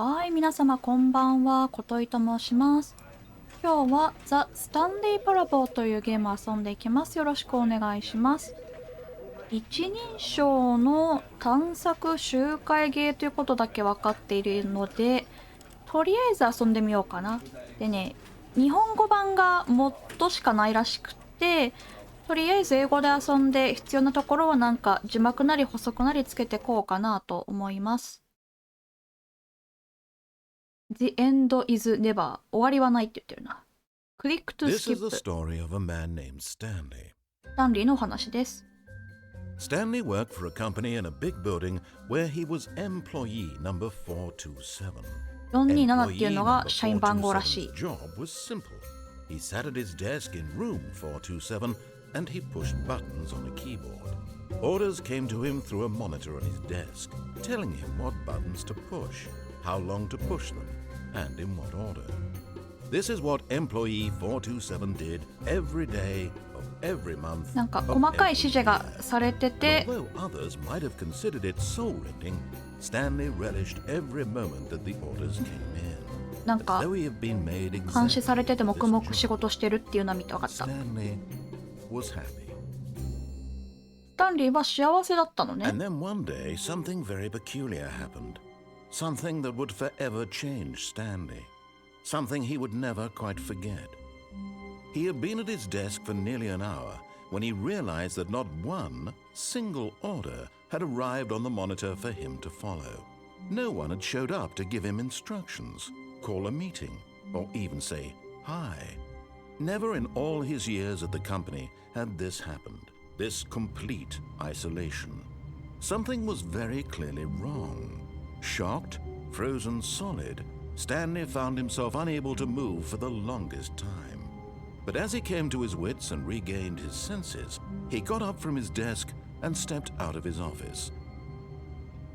はい、皆様こんばんは、こといと申します。今日はザ・スタンリー・パラボーというゲームを遊んでいきます。よろしくお願いします。一人称の探索周回ゲーということだけ分かっているので、とりあえず遊んでみようかな。でね、日本語版がもっとしかないらしくって、とりあえず英語で遊んで必要なところはなんか字幕なり補足なりつけてこうかなと思います。The end is never. 終わりはないって言ってるな。Click to This is the skip. story of a man named Stanley. スタンリーのお話です。Stanley worked for a company in a big building where he was employee number 427. 427っていう Employee のが number 社員番号らし 427's い。 job was simple. He sat at his desk in room 427 and he pushed buttons on a keyboard. Orders came to him through a monitor on his desk, telling him what buttons to push, how long to push them, and in what order. This is what employee 427 did every day of every month. なんか細かい指示がされてて、 Although others might have considered it soul-rending, Stanley relished every moment that the orders came in. なんか As though he had been made 監視 exactly されてて for 黙 this 々仕 job. 事してるっていうのは見て分かった。ス Stanley was happy. タンリーは幸せだったのね。 And then one day, something very peculiar happened. Something that would forever change Stanley. Something he would never quite forget. He had been at his desk for nearly an hour when he realized that not one single order had arrived on the monitor for him to follow. No one had showed up to give him instructions, call a meeting, or even say hi. Never in all his years at the company had this happened, this complete isolation. Something was very clearly wrong. Shocked, frozen solid, Stanley found himself unable to move for the longest time. But as he came to his wits and regained his senses, he got up from his desk and stepped out of his office.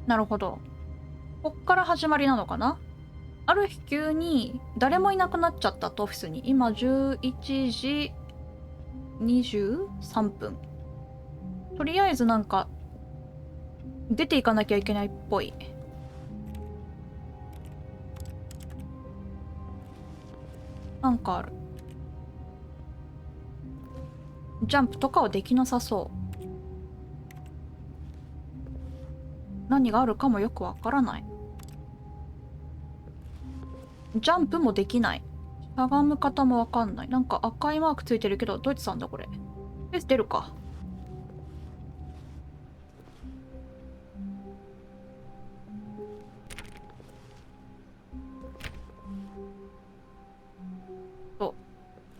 なるほど。こっから始まりなのかな。ある日急に誰もいなくなっちゃったとオフィスに。今11時23分。とりあえずなんか出ていかなきゃいけないっぽい。なんかある。ジャンプとかはできなさそう。何があるかもよくわからない。ジャンプもできない。しゃがむ方もわかんない。なんか赤いマークついてるけど、どうやってたんだこれ。出るか。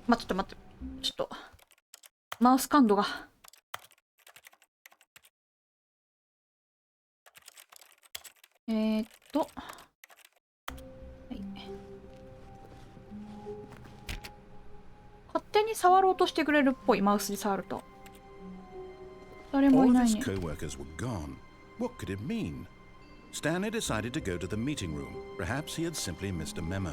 待って。ちょっと。マウス感度が。はい。勝手に触ろうとしてくれるっぽい、マウスで触ると。誰も All い of ない his ね。 co-workers were gone. What could it mean? Stanley decided to go to the meeting room. Perhaps he had simply missed a memo.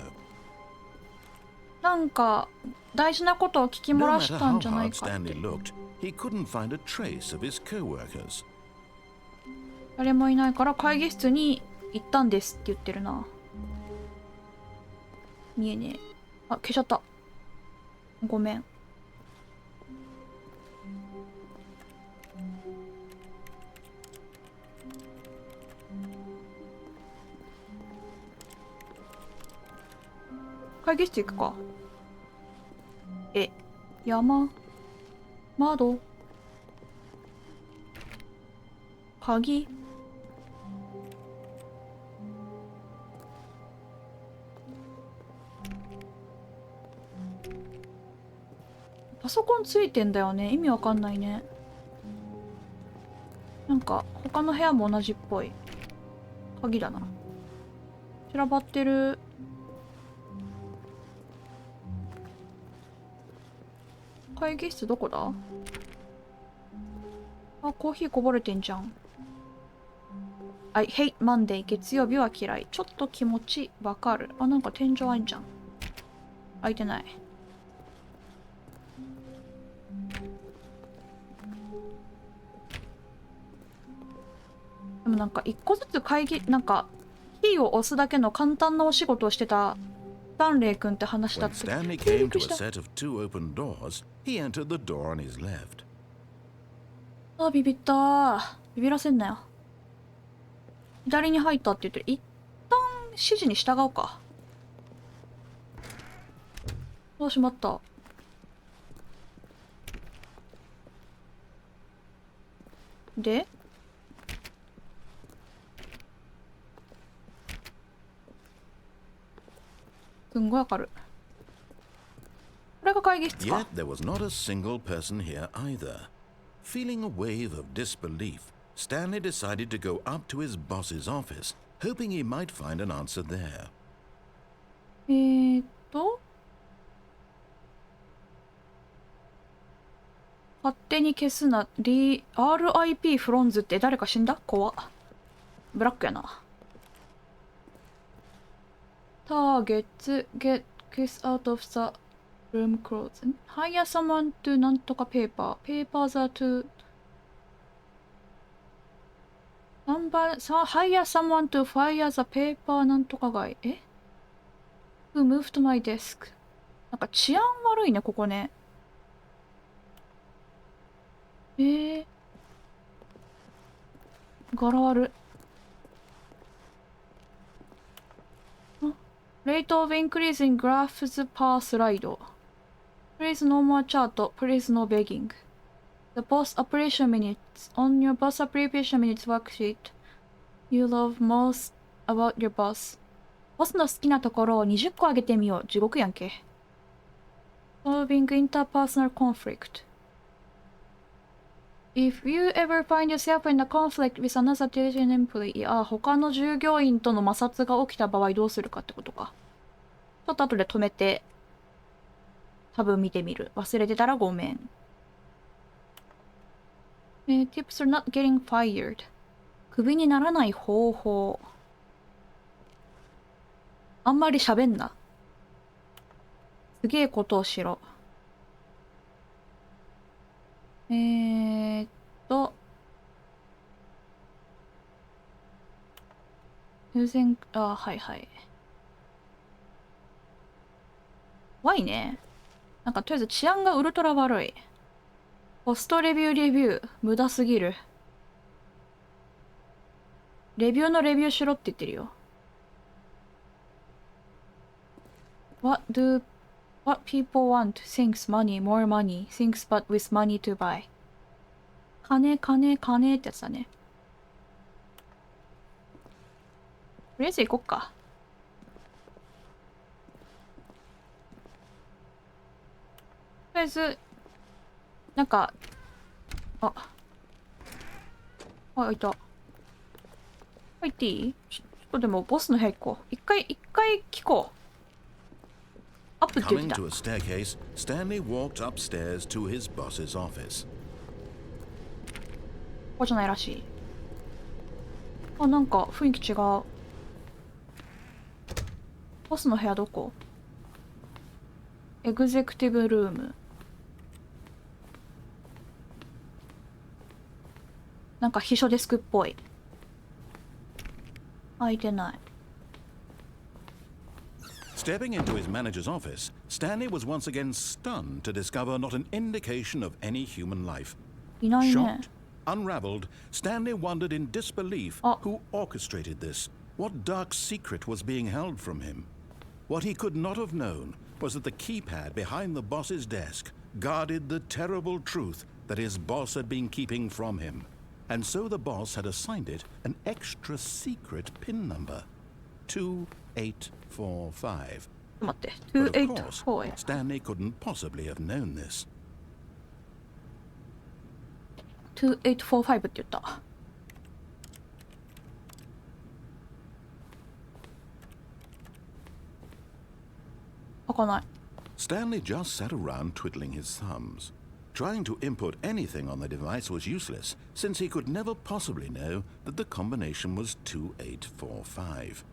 なんか大事なことを聞き漏 No ら matter したん how じゃない hard かって。 Stanley looked, he couldn't find a trace of his co-workers. 誰もいないから会議室に行ったんですって言ってるな。見えねえ。あ、消しちゃった。ごめん。会議室行くか。窓、鍵。パソコンついてんだよね。意味わかんないね。なんか他の部屋も同じっぽい。鍵だな。散らばってる。会議室どこだ？あ、コーヒーこぼれてんじゃん。I hate Monday。月曜日は嫌い。ちょっと気持ちわかる。あ、なんか天井あんじゃん。開いてない。でもなんか一個ずつなんか火キーを押すだけの簡単なお仕事をしてたスタンレー君って話だ When って。 Stanley びっ came く to り a した。 set of 2 open doors, he entered the door on his left. あ、ビビったー。ビビらせんなよ。左に入ったって言ってる。一旦指示に従おうか。あ、しまった。ですんごい明るい。これが会議室か。 Yet there was not a single person here either. Feeling a wave of disbelief, Stanley decided to go up to his boss's office, hoping he might find an answer there. 勝手に消すな。RIP フロンズって誰か死んだ？怖っ。ブラックやな。Targets get kiss out of the room clothes. Hire someone to なんとかペーパー。Papers are to Hire someone to fire the paper なんとかguy。Who moved my desk。なんか治安悪いね、ここね。柄悪。Rate of increase in graphs per slide. Please no more chart. Please no begging. The boss operation minutes. On your boss operation minutes worksheet. You love most about your boss. ボスの好きなところを20個あげてみよう。地獄やんけ。Solving interpersonal conflict. If you ever find yourself in a conflict with another division employee, 他の従業員との摩擦が起きた場合どうするかってことか。ちょっと後で止めて、多分見てみる。忘れてたらごめん。Tips are not getting fired. クビにならない方法。あんまり喋んな。すげえことをしろ。優先、はいはい。怖いね。なんかとりあえず治安がウルトラ悪い。ポストレビュー、無駄すぎる。レビューのレビューしろって言ってるよ。What people want? Things, money, more money. Things but with money to buy. 金ってやつだね。とりあえず行こっか。とりあえず、なんか、いた。入っていい？ちょっとでもボスの部屋行こう。一回聞こう。アップって言っ Coming てた。 to a staircase, Stanley walked upstairs to his boss's office. ここじゃないらしい。なんか雰囲気違う。ボスの部屋どこ？エグゼクティブルーム。なんか秘書デスクっぽい。開いてない。Stepping into his manager's office, Stanley was once again stunned to discover not an indication of any human life. いないね。 Shocked, unraveled, Stanley wondered in disbelief who orchestrated this, what dark secret was being held from him. What he could not have known was that the keypad behind the boss's desk guarded the terrible truth that his boss had been keeping from him. And so the boss had assigned it an extra secret PIN number, 2845. 待って。 But of course, 284 Stanley couldn't possibly have known this. 2845って言った。開かない。 Stanley just sat around twiddling his thumbs. Trying to input anything on the device was useless, since he could never possibly know that the combination was 2845.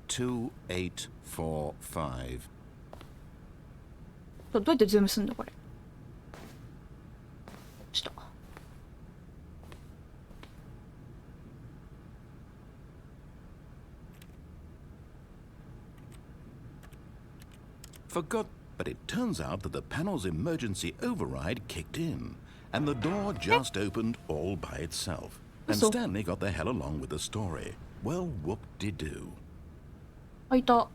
$2845. どうやってズームすんだこれ。forgot, but it turns out that the panel's emergency override kicked in, and the door just opened all by itself. And So- Stanley got the hell along with the story. Well, whoop-de-doo. 開いた。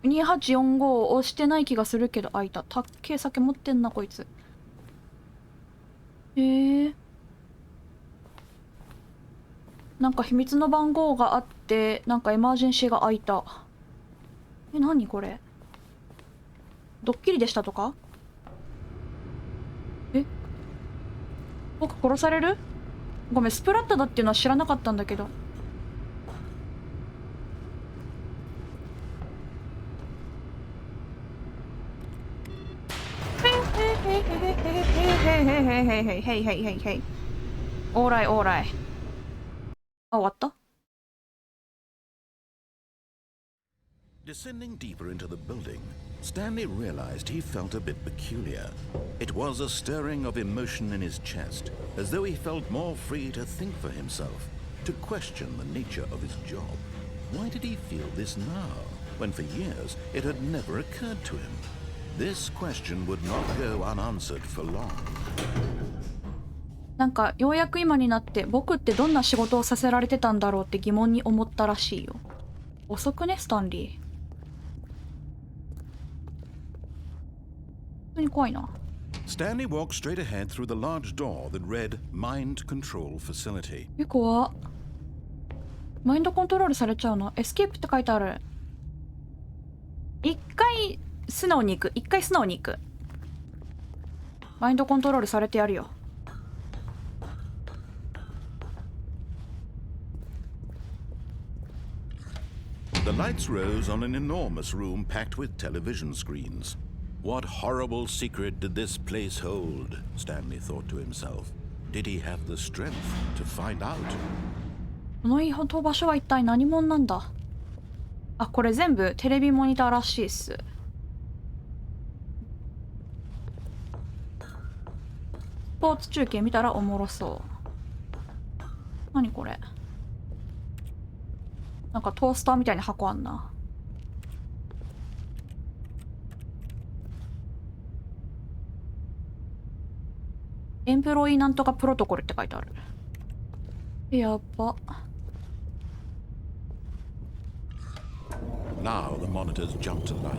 2845を押してない気がするけど開いた。たっけえ酒持ってんなこいつ。なんか秘密の番号があって、なんかエマージェンシーが開いた。何これ。ドッキリでしたとか？僕殺される？ごめん、スプラッタだっていうのは知らなかったんだけど。オーライオーライ。あ、終わった？ Descending deeper into the building, Stanley realized he felt a bit peculiar. It was a stirring of emotion in his chest, as though he felt more free to think for himself, to question the nature of his job. Why did he feel this now, when for years it had never occurred to him? This question would not go unanswered for long. なんかようやく今になって僕ってどんな仕事をさせられてたんだろうって疑問に思ったらしいよ。遅くね、スタンリー。普通に怖いな。Stanley walked straight ahead through the large door that read Mind Control Facility. 怖っ。マインドコントロールされちゃうの？エスケープって書いてある。一回素直に行く。一回素直に行く。マインドコントロールされてやるよ。The lights rose on an enormous room packed with television screens. What horrible secret did this place hold? Stanley thought to himself. Did he have the strength to find out? この違法場所は一体何者なんだ？あ、これ全部テレビモニターらしいっす。スポーツ中継見たらおもろそう。何これ？なんかトースターみたいな箱あんな。エンプロイーなんとかプロトコルって書いてある。やば。Now the monitors jumped to life.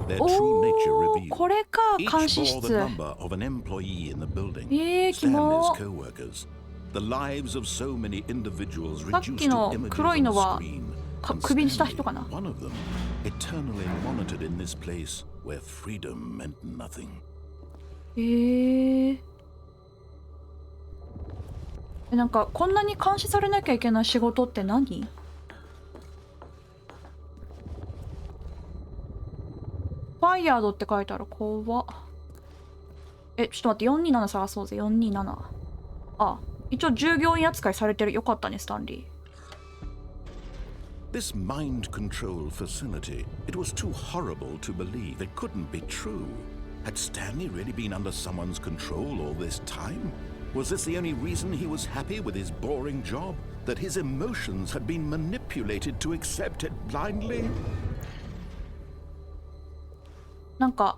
Their true nature おー、 revealed. これか、 Each 監視 bore 室。 the number of an employee in the building. キモ。 Stanley's co-workers. The lives of so many individuals さっ reduced き to の images 黒い on の the は screen. 首にした And 人かな。 Stanley, one of them, eternally monitored in this place where freedom meant nothing. なんかこんなに監視されなきゃいけない仕事って何？ファイヤードって書いてある。怖っ。ちょっと待って、427探そうぜ。427。あ、一応従業員扱いされてる。よかったね、スタンリー。This mind control facility, it was too horrible to believe. It couldn't be true. Had Stanley really been under someone's control all this time? Was this the only reason he was happy with his boring job? That his emotions had been manipulated to accept it blindly? なんか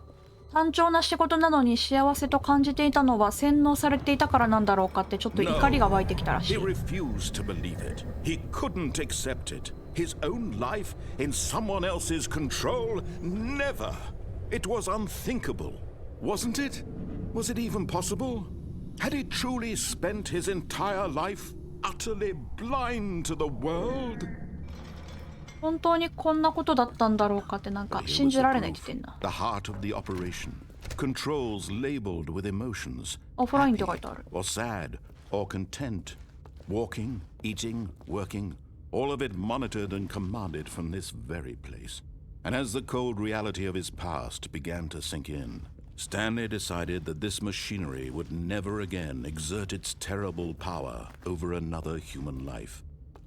単調な仕事なのに幸せと感じていたのは洗脳されていたからなんだろうかってちょっと怒りが湧いてきたらし He い。 refused to believe it. He couldn't accept it. His own life in someone else's control? Never. It was unthinkable. Wasn't it? Was it even possible? Had he truly spent his entire life utterly blind to the world? 本当にこんなことだったんだろうかってなんか Here 信 was じ the られないっ proof. て言ってんな。 The heart of the operation. Controls labeled with emotions. オフラインって Happy 書いてある。 or sad or content. Walking, eating, working. All of it monitored and commanded from this very place. And as the cold reality of his past began to sink in, Stanley decided that this machinery would never again exert its terrible power over another human life.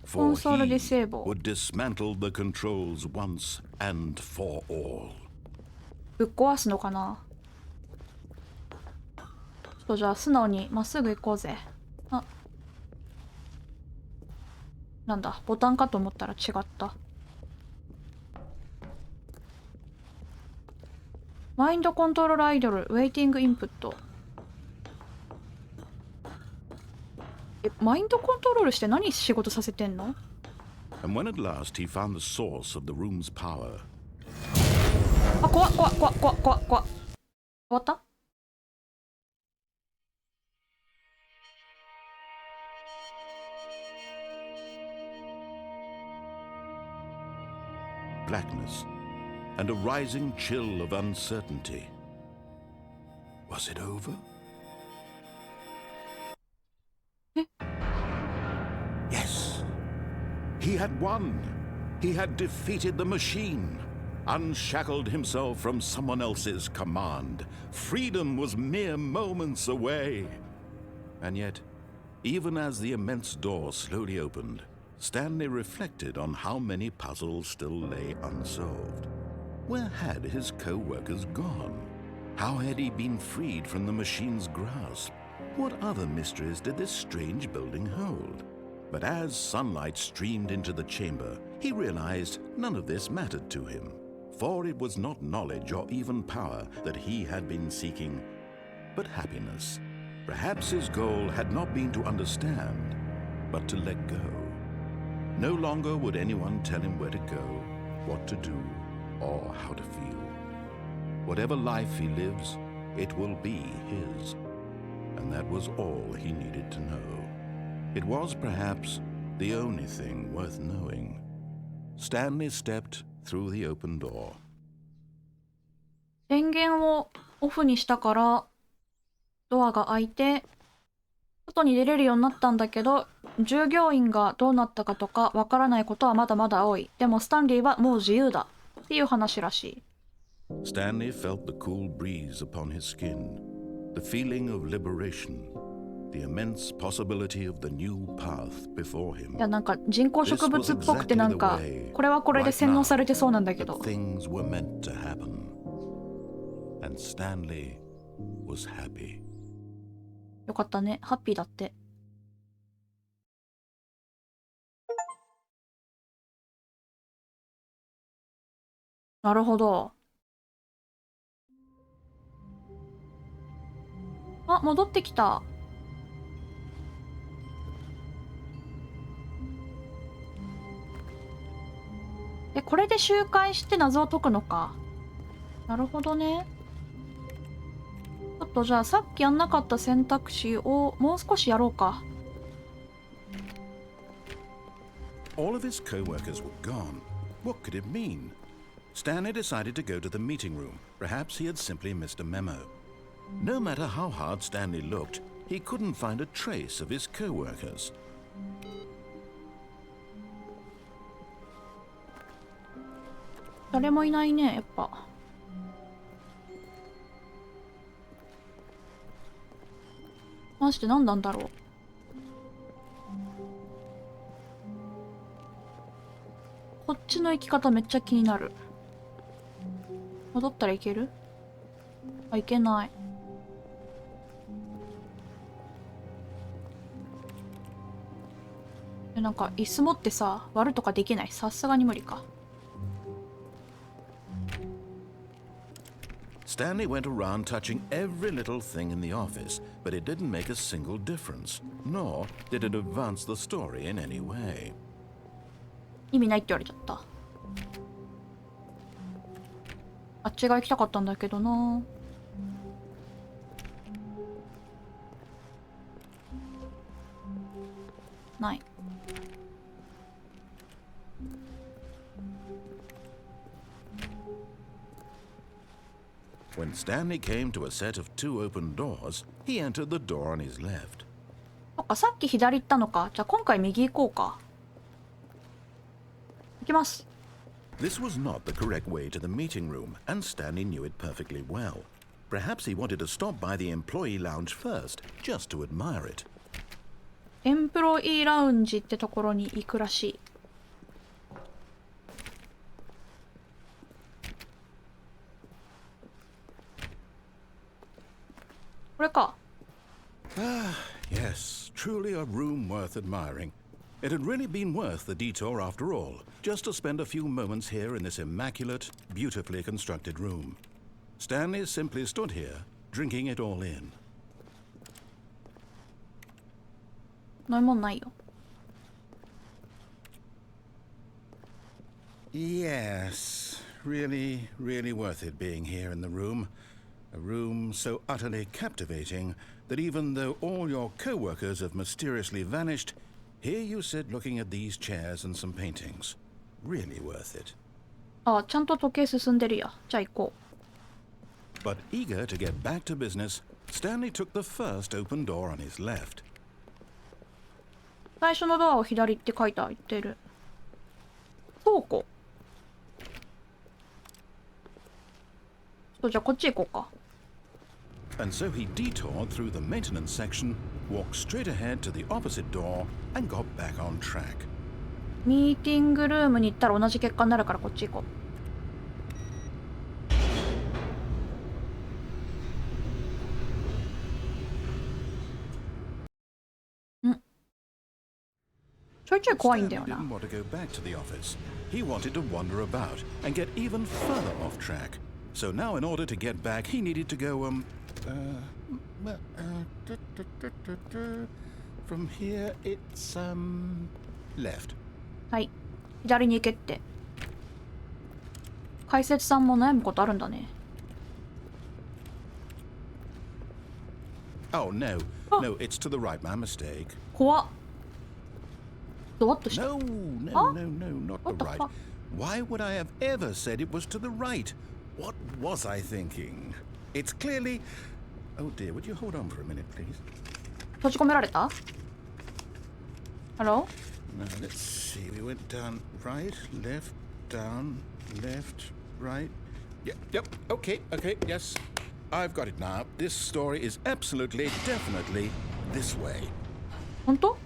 For Console he disable. would dismantle the controls once and for all. ぶっ壊すのかな。ちょっとじゃあ素直にまっすぐ行こうぜ。あ、なんだ、ボタンかと思ったら違った。マインドコントロールアイドル、ウェイティングインプット。マインドコントロールして何仕事させてんの？ And when at last he found the source of the room's power. あ、怖っ。終わった？ Blackness and a rising chill of uncertainty. Was it over? Yes. He had won. He had defeated the machine, unshackled himself from someone else's command. Freedom was mere moments away. And yet, even as the immense door slowly opened, Stanley reflected on how many puzzles still lay unsolved. Where had his co-workers gone? How had he been freed from the machine's grasp? What other mysteries did this strange building hold? But as sunlight streamed into the chamber, he realized none of this mattered to him, for it was not knowledge or even power that he had been seeking, but happiness. Perhaps his goal had not been to understand, but to let go. No longer would anyone tell him where to go, what to do, or how to feel. Whatever life he lives, it will be his. And that was all he needed to know. It was perhaps the only thing worth knowing. Stanley stepped through the open door. 電源をオフにしたからドアが開いて外に出れるようになったんだけど、従業員がどうなったかとかわからないことはまだまだ多い。でもスタンリーはもう自由だっていう話らしい。Stanley felt the cool breeze upon his skin, the feeling of liberation, the immense possibility of the new path before him. いや、なんか人工植物っぽくてなんかこれはこれで洗脳されてそうなんだけど。Things were meant to happen, and Stanley was happy. よかったね、ハッピーだって。なるほど。あ、戻ってきた。で、これで周回して謎を解くのか。なるほどね。ちょっとじゃあさっきやんなかった選択肢をもう少しやろうか。All of his co-workers were gone. What could it mean? Stanley decided to go to the meeting room. Perhaps he had simply missed a memo. No matter how hard Stanley looked, he couldn't find a trace of his co-workers. 誰もいないね、やっぱ。マジで何なんだろう。こっちの行き方めっちゃ気になる。戻ったらいける？あ、いけない。なんか椅子持ってさ、割るとかできない。さすがに無理か。Stanley went around touching every little thing in the office, but it didn't make a single difference, nor did it advance the story in any way. 意味ないって言われちゃった。あっちが行きたかったんだけどな。ない。When Stanley came to a set of two open doors, he entered the door on his left. そっか、さっき左行ったのか。じゃあ今回右行こうか。行きます。This was not the correct way to the meeting room, and Stanley knew it perfectly well. Perhaps he wanted to stop by the employee lounge first, just to admire it. エンプロイーラウンジってところに行くらしい。これか。Ah, yes, truly a room worth admiring. It had really been worth the detour after all, just to spend a few moments here in this immaculate, beautifully constructed room. Stanley simply stood here, drinking it all in. 飲み物ないよ。Yes, really, really worth it being here in the room. A room so utterly captivating that even though all your co-workers have mysteriously vanished, here you sit looking at these chairs and some paintings. Really worth it. あ、ちゃんと時計進んでるや。じゃあ行こう。 But eager to get back to business, Stanley took the first open door on his left. 最初のドアを左って書いてあってる。倉庫。じゃあこっち行こうか。And so he detoured through the maintenance section, walked straight ahead to the opposite door, and got back on track. ミーティングルームに行ったら同じ結果になるからこっち行こう。ん。ちょいちょい怖いんだよ Stanley な。 didn't want to go back to the office. He wanted to wander about and get even further off track. So now, in order to get back, he needed to go, from here, it's, left. はい。左に行けって。解説さんも悩むことあるんだね。Oh, no. Oh. No, it's to the right. My mistake. 怖っ。ドワッとした。 No, no, no, no, not What the the right. fuck? Why would I have ever said it was to the right? What was I thinking? It's clearly... Oh dear, would you hold on for a minute, please? 閉じ込められた？ハロ Now, let's see. We went down right, left, down, left, right. Yep, okay, yes. I've got it now. This story is absolutely, definitely this way. 本当？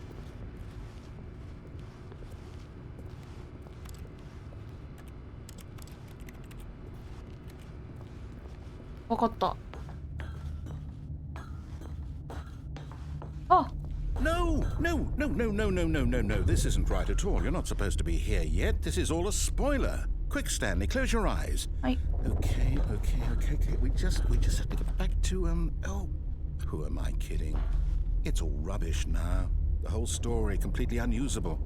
わかった。あ、 No, no, no, no, no, no, no, no, no. This isn't right at all. You're not supposed to be here yet. This is all a spoiler. Quick, Stanley, close your eyes. はい。 Okay. We just have to get back to, oh, who am I kidding? It's all rubbish now. The whole story completely unusable.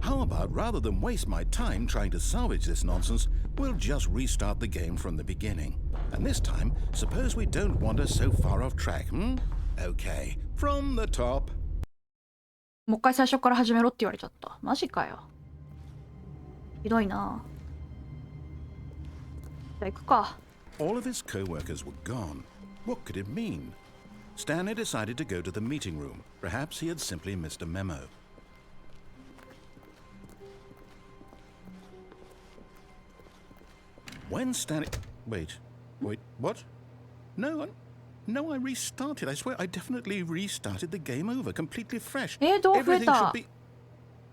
How about, rather than waste my time trying to salvage this nonsense, we'll just restart the game from the beginning. And this time, suppose we don't wander so far off track, Okay, from the top. もう一回最初から始めろって言われちゃった。マジかよ。ひどいな。じゃあ行くか。 All of his co-workers were gone. What could it mean? Stanley decided to go to the meeting room. Perhaps he had simply missed a memo. When Stanley... Wait, what? No, I restarted. I swear I definitely restarted the game over, completely fresh. どう増え Everything た？ should be...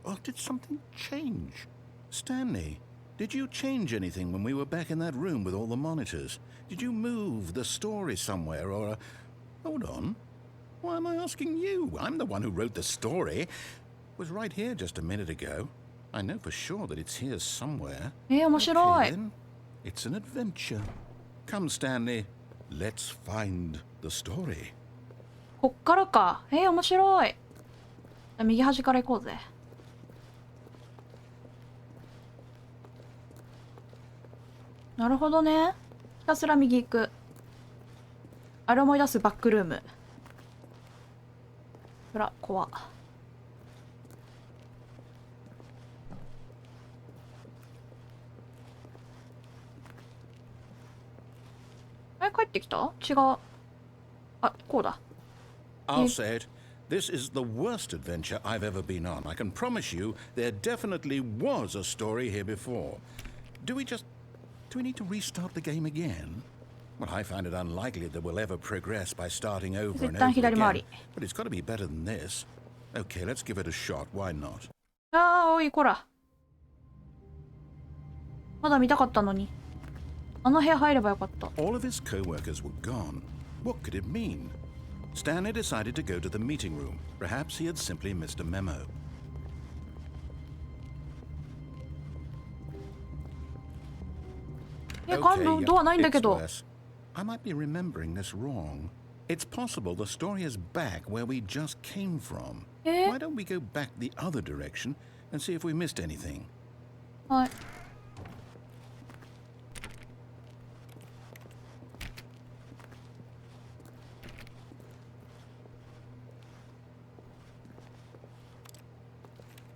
Oh, did something change? Stanley, did you change anything when we were back in that room with all the monitors? Did you move the story somewhere or... Hold on. Why am I asking you? I'm the one who wrote the story. It was right here just a minute ago. I know for sure that it's here somewhere. 面白 Okay, い。 then. It's an adventure. Come, Stanley. Let's find the story. こっからか。面白い。じゃあ右端から行こうぜ。なるほどね。ひたすら右行く。あれ思い出すバックルーム。ほら、怖っ。帰ってきた？違う。あ、こうだ。I'll say it. This is the worst adventure I've ever been on. I can promise you there definitely was a story here before. Do we need to restart the game again? Well, I find it unlikely that we'll ever progress by starting over and over again. But it's got to be better than this. Okay, let's give it a shot. Why not? おい、こら。まだ見たかったのに。あの部屋入ればよかった。 All of his co-workers were gone. What could it mean? Stanley decided to go to the meeting room. Perhaps he had simply missed a memo. ドアないんだけど。I might be remembering this wrong. It's possible the story is back where we just came from. Why don't we go back the other direction and see if we missed anything? はい。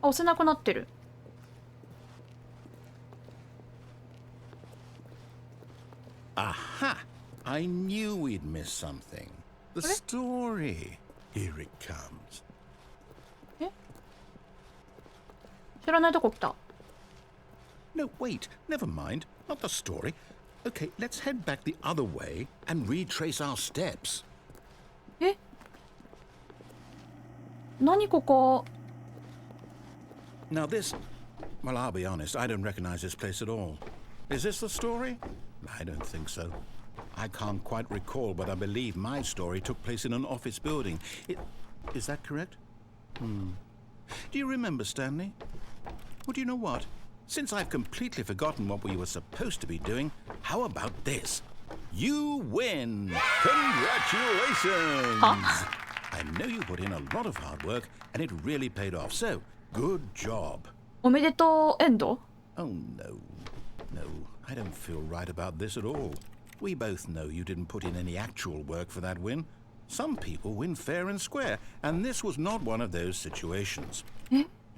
あ、押せなくなってる。Aha! I knew we'd miss something. The story. Here it comes. 知らないとこ来た。No, wait. Never mind. Not the story. Okay, let's head back the other way and retrace our steps. え？何ここ？ Now this... Well, I'll be honest. I don't recognize this place at all. Is this the story? I don't think so. I can't quite recall, but I believe my story took place in an office building. Is that correct? Do you remember, Stanley? Well, do you know what? Since I've completely forgotten what we were supposed to be doing, how about this? You win! Congratulations! Huh? I know you put in a lot of hard work, and it really paid off, so good job. おめでとうエンド？ Oh, no. No, I don't feel right about this at all. We both know you didn't put in any actual work for that win. Some people win fair and square, and this was not one of those situations.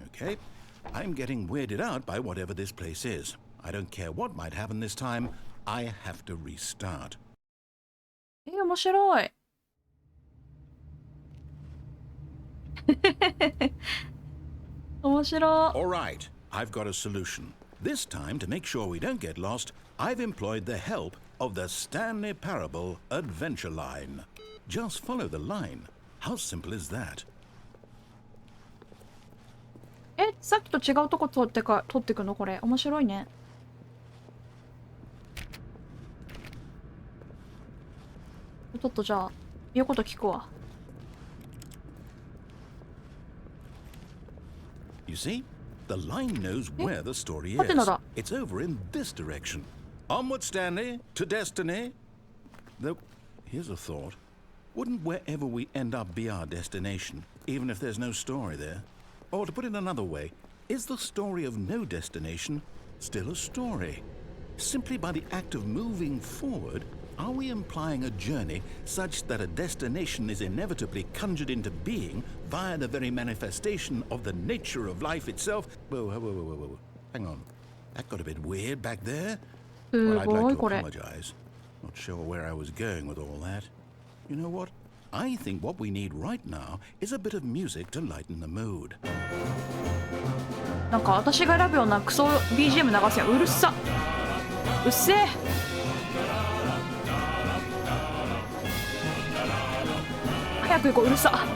Okay? I'm getting weirded out by whatever this place is. I don't care what might happen this time. I have to restart. 面白い。面白い。 All right, I've got a solution. This time, to make sure we don't get lost, I've employed the help of the Stanley Parable adventure line. Just follow the line. How simple is that? さっきと違うとこ取ってくのこれ。面白いね。ちょっとじゃあ、言うこと聞くわ。You see? The line knows where the story is. It's over in this direction. Onward, Stanley, to destiny. Though, here's a thought. Wouldn't wherever we end up be our destination, even if there's no story there? Or to put it another way, is the story of no destination still a story? Simply by the act of moving forward, are we implying a journey such that a destination is inevitably conjured into being via the very manifestation of the nature of life itself? Whoa. Hang on. That got a bit weird back there. Well, I'd like to apologize. Not sure where I was going with all that. You know what? I think what we need right now is a bit of music to lighten the mood. なんか私が選ぶようなクソ BGM 流すやん。うるさ。うっせえ。早く行こう。うるさ。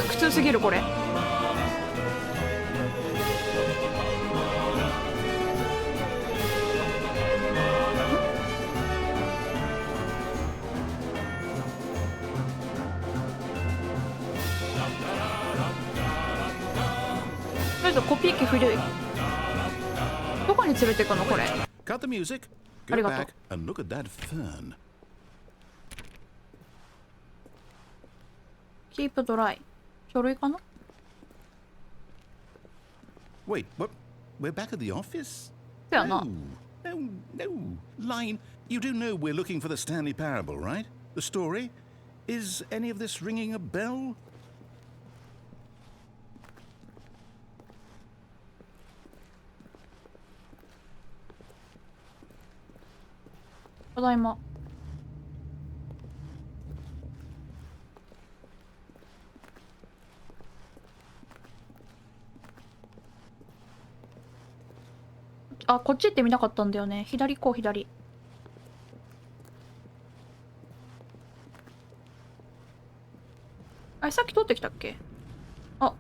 苦痛すぎるこれ。とりあえずコピー機古い。どこに連れてくのこれ。Cut the music. Go back and look at that fern. Keep dry. 書類かな Wait, what? We're back at the office? そうやな。No. Line, you do know we're looking for the Stanley Parable, right? The story? Is any of this ringing a bell? ただいま。あ、こっち行ってみたかったんだよね。左行こう、左。あれ、さっき通ってきたっけ？あ。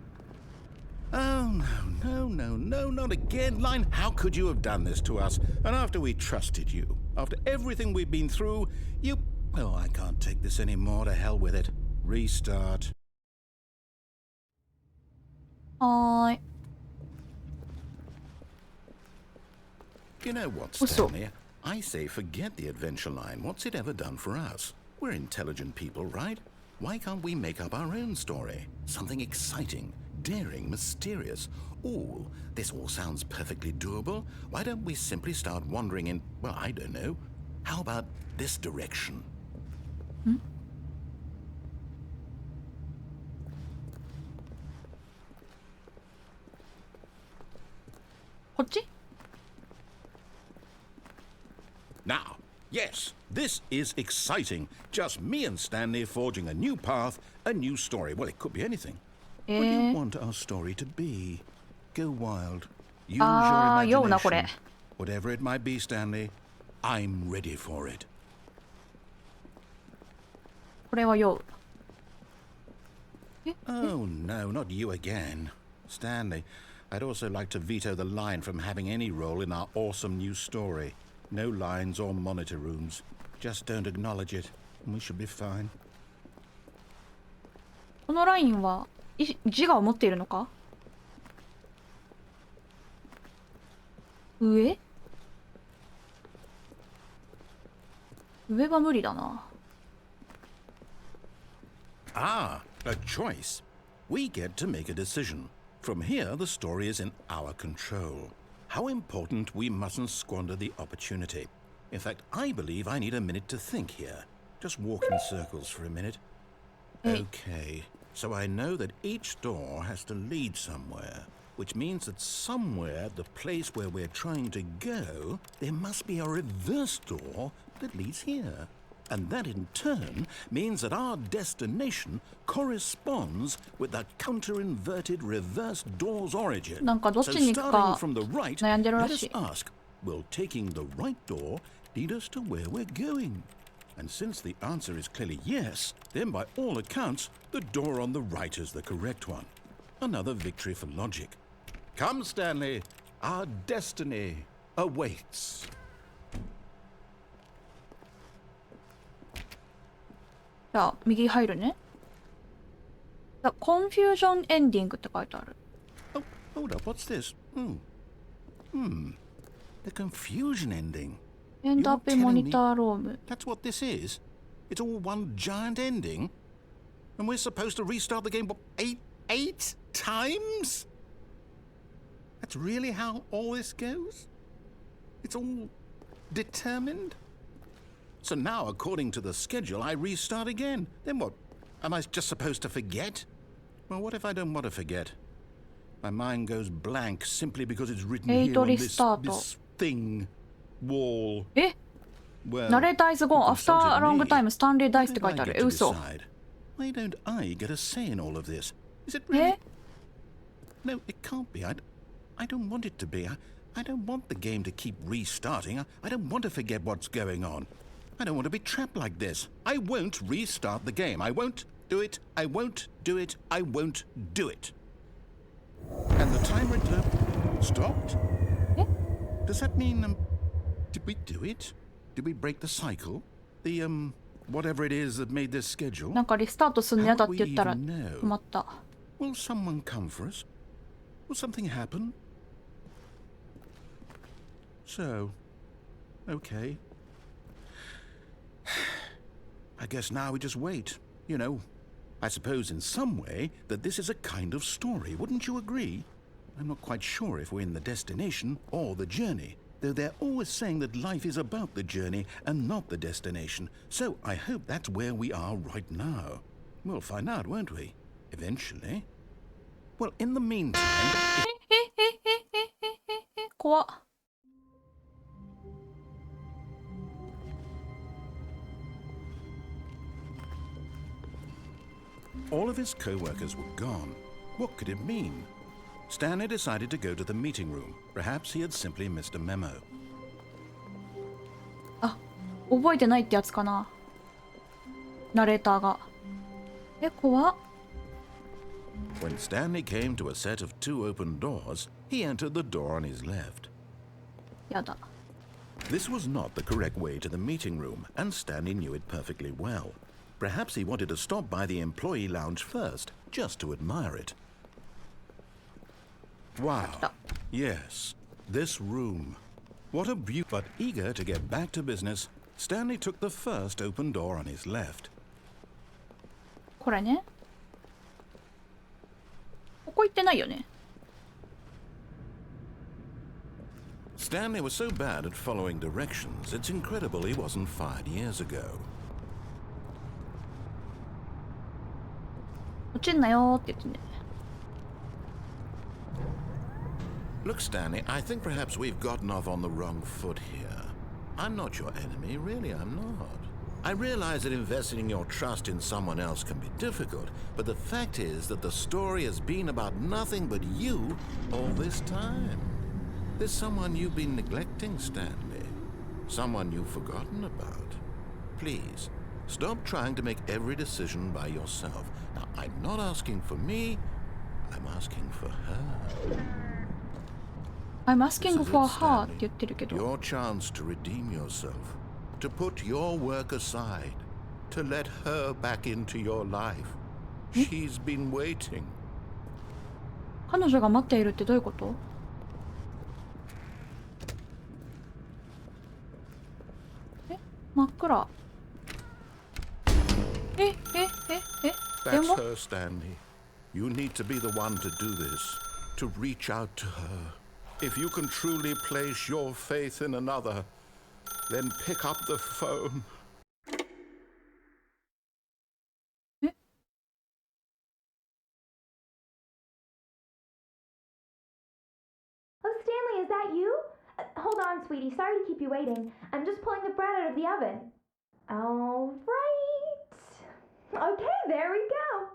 Oh, no. no, no, not again. Line, how could you have done this to us? And after we trusted you, after everything we've been through, you... Oh, I can't take this anymore. To hell with it. Restart. はーい。 You know what, Stanley? I say forget the adventure line. What's it ever done for us? We're intelligent people, right? Why can't we make up our own story? Something exciting, daring, mysterious. Ooh, this all sounds perfectly doable. Why don't we simply start wandering in, well, I don't know. How about this direction? Hmm? Now, yes, this is exciting. Just me and Stanley forging a new path, a new story. Well, it could be anything. What do you want our story to be? Go wild. Use your imagination. Whatever it might be, Stanley, I'm ready for it. これは酔う。Oh, no, not you again. Stanley, I'd also like to veto the line from having any role in our awesome new story. No lines or monitor rooms. Just don't acknowledge it, and we should be fine. このラインは自我を持っているのか？上は無理だな。Ah, a choice. We get to make a decision. From here, the story is in our control. How important we mustn't squander the opportunity. In fact, I believe I need a minute to think here. Just walk in circles for a minute. Okay, so I know that each door has to lead somewhere, which means that somewhere, the place where we're trying to go, there must be a reverse door that leads here. And that in turn means that our destination corresponds with the counter-inverted reverse door's origin. So starting from the right, let us ask, will taking the right door lead us to where we're going? And since the answer is clearly yes, then by all accounts, the door on the right is the correct one. Another victory for logic. Come, Stanley, our destiny awaits. じゃあ右入るね。The Confusion Ending って書いてある。Oh, hold up, what's this? The confusion ending. End up in monitor room. That's what this is? It's all one giant ending? And we're supposed to restart the game, what, eight times? That's really how all this goes? It's all determined? So now, according to the schedule, I restart again. Then what? Am I just supposed to forget? Well, what if I don't want to forget? My mind goes blank simply because it's written here on this thing, wall. Well, Narrate dies gone after a long time. Stanley dies って書いてある。嘘。Why don't I get a say in all of this? Is it really? No, it can't be. I don't want it to be. I don't want the game to keep restarting. I don't want to forget what's going on. I don't want to be trapped like this. I won't restart the game. I won't do it. I won't do it. I won't do it. And the timer stopped? Does that mean, did we do it? Did we break the cycle? The, whatever it is that made this schedule? なんかリスタートするのやだって言ったら止まった。Will someone come for us? Will something happen? So, okay. I guess now we just wait. You know, I suppose in some way that this is a kind of story, wouldn't you agree? I'm not quite sure if we're in the destination or the journey, though they're always saying that life is about the journey and not the destination. So I hope that's where we are right now. We'll find out, won't we? Eventually. Well, in the meantime... 怖っ。All of his co-workers were gone. What could it mean? Stanley decided to go to the meeting room. Perhaps he had simply missed a memo. あ、覚えてないってやつかな。ナレーターが。怖っ。When Stanley came to a set of two open doors, He entered the door on his left. やだ。 This was not the correct way to the meeting room, and Stanley knew it perfectly well. Perhaps he wanted to stop by the employee lounge first, just to admire it. Wow. Yes, this room. What a beauty. But eager to get back to business, Stanley took the first open door on his left. これね。ここ行ってないよね。Stanley was so bad at following directions, it's incredible he wasn't fired years ago. 落ちんなよーって言ってね。Look, Stanley, I think perhaps we've gotten off on the wrong foot here. I'm not your enemy, really, I'm not. I realize that investing your trust in someone else can be difficult, but the fact is that the story has been about nothing but you all this time. There's someone you've been neglecting, Stanley. Someone you've forgotten about. Please, stop trying to make every decision by yourself. Now, I'm not asking for me, I'm asking for her. I'm asking This is for it, her って Stanley. 言ってるけど。 Your chance to redeem yourself, to put your work aside, to let her back into your life. She's been waiting. 彼女が待っているってどういうこと？え、真っ暗。電 That's 話？ her, Stanley. You need to be the one to do this, to reach out to her. If you can truly place your faith in another, then pick up the phone. え？ Oh, Stanley, is that you? Hold on, sweetie. Sorry to keep you waiting. I'm just pulling the bread out of the oven. All right. Okay, there we go.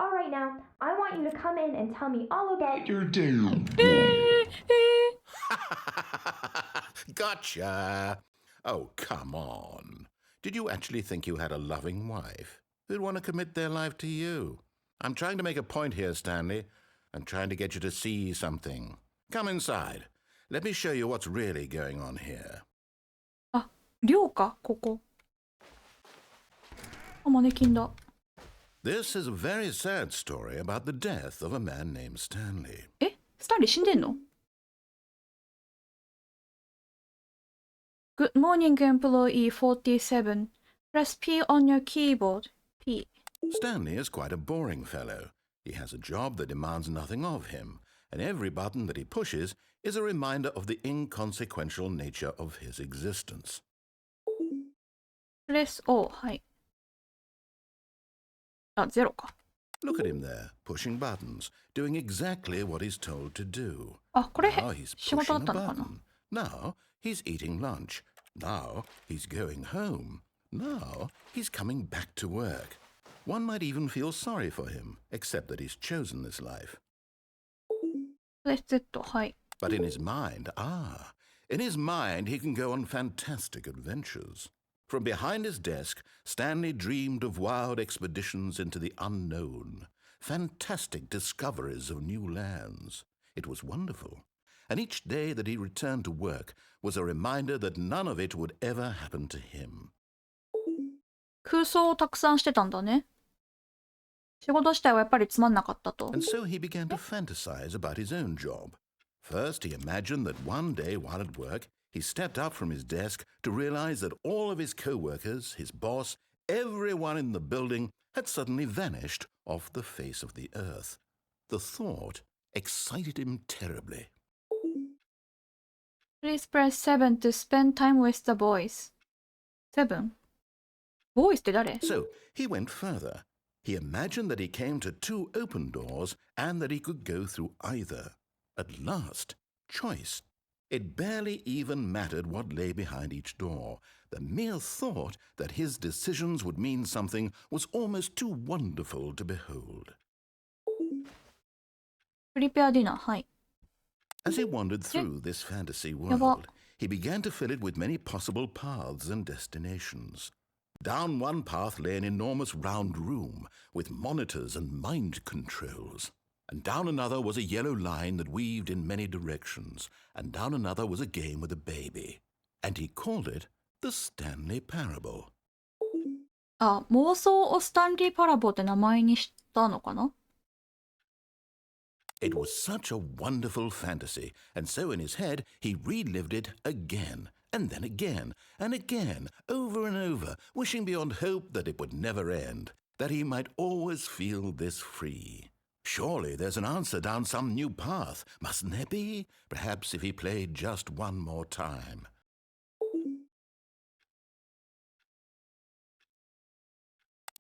All right, now, I want you to come in and tell me all about your day. Gotcha. Oh, come on. Did you actually think you had a loving wife who'd want to commit their life to you? I'm trying to make a point here, Stanley. I'm trying to get you to see something. Come inside. Let me show you what's really going on here. あ、寮か、ここ。あ、マネキンだ。This is a very sad story about the death of a man named Stanley. え、スタンリー死んでんの？ Good morning, employee 47. Press P on your keyboard. P. Stanley is quite a boring fellow. He has a job that demands nothing of him, and every button that he pushes is a reminder of the inconsequential nature of his existence. Press O. はい。あ、ゼロか。 Look at him there, pushing buttons, doing exactly what he's told to do. あ、これ Now he's 仕事だ pushing っ a たのかな？ button. Now he's eating lunch. Now he's going home. Now he's coming back to work. One might even feel sorry for him, except that he's chosen this life. Press Z. はい。 But in his mind, in his mind he can go on fantastic adventures. From behind his desk, Stanley dreamed of wild expeditions into the unknown, fantastic discoveries of new lands. It was wonderful. And each day that he returned to work was a reminder that none of it would ever happen to him. 空想をたくさんしてたんだね。仕事自体はやっぱりつまんなかったと。 And so he began to fantasize about his own job. First, he imagined that one day while at work, he stepped up from his desk to realize that all of his co-workers, his boss, everyone in the building had suddenly vanished off the face of the earth. The thought excited him terribly. Please press 7 to spend time with the boys. 7? Boys って誰？ So he went further. He imagined that he came to two open doors and that he could go through either. At last, choice. It barely even mattered what lay behind each door. The mere thought that his decisions would mean something was almost too wonderful to behold. プリペアディナー。はい。 As he wandered through this fantasy Yaba. world, he began to fill it with many possible paths and destinations. Down one path lay an enormous round room with monitors and mind controls. And down another was a yellow line that weaved in many directions, and down another was a game with a baby. And he called it the Stanley Parable. あ、妄想をスタンリー・パラボって名前にしたのかな？ It was such a wonderful fantasy, and so in his head he relived it again, and then again, and again, over and over, wishing beyond hope that it would never end, that he might always feel this free. Surely there's an answer down some new path, mustn't there be? Perhaps if he played just one more time.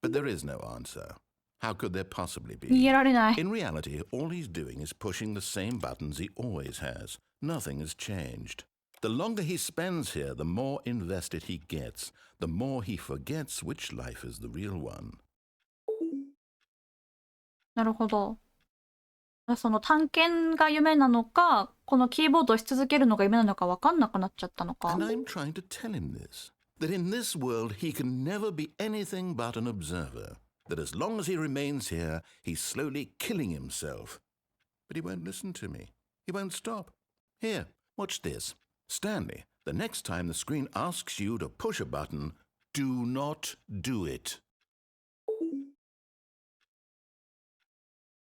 But there is no answer. How could there possibly 逃 be? げられない。 In reality, all he's doing is pushing the same buttons he always has. Nothing has changed. The longer he spends here, the more invested he gets, the more he forgets which life is the real one. なるほど。その探検が夢なのか、このキーボードをし続けるのが夢なのか分かんなくなっちゃったのか。 And I'm trying to tell him this, that in this world he can never be anything but an observer, that as long as he remains here, he's slowly killing himself. But he won't listen to me. He won't stop. Here, watch this. Stanley, the next time the screen asks you to push a button, do not do it.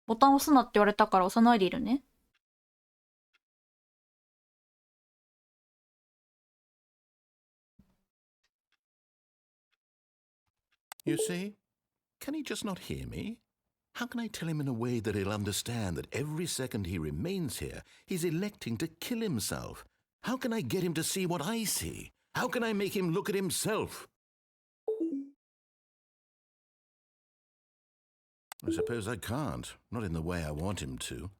ボタン押すなって言われたから押さないでいるね。You see? Can he just not hear me? How can I tell him in a way that he'll understand that every second he remains here, he's electing to kill himself? How can I get him to see what I see? How can I make him look at himself? I suppose I can't, not in the way I want him to.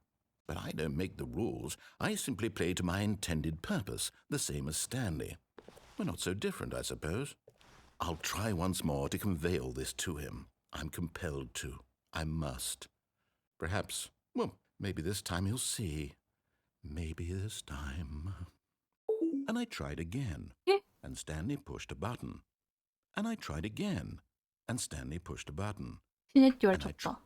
But I don't make the rules. I simply play to my intended purpose, the same as Stanley. We're not so different, I suppose. I'll try once more to convey all this to him. I'm compelled to. I must. Perhaps, well, maybe this time he'll see. Maybe this time. And I tried again, and Stanley pushed a button. And I tried again, and Stanley pushed a button. 死ねって言われちゃった。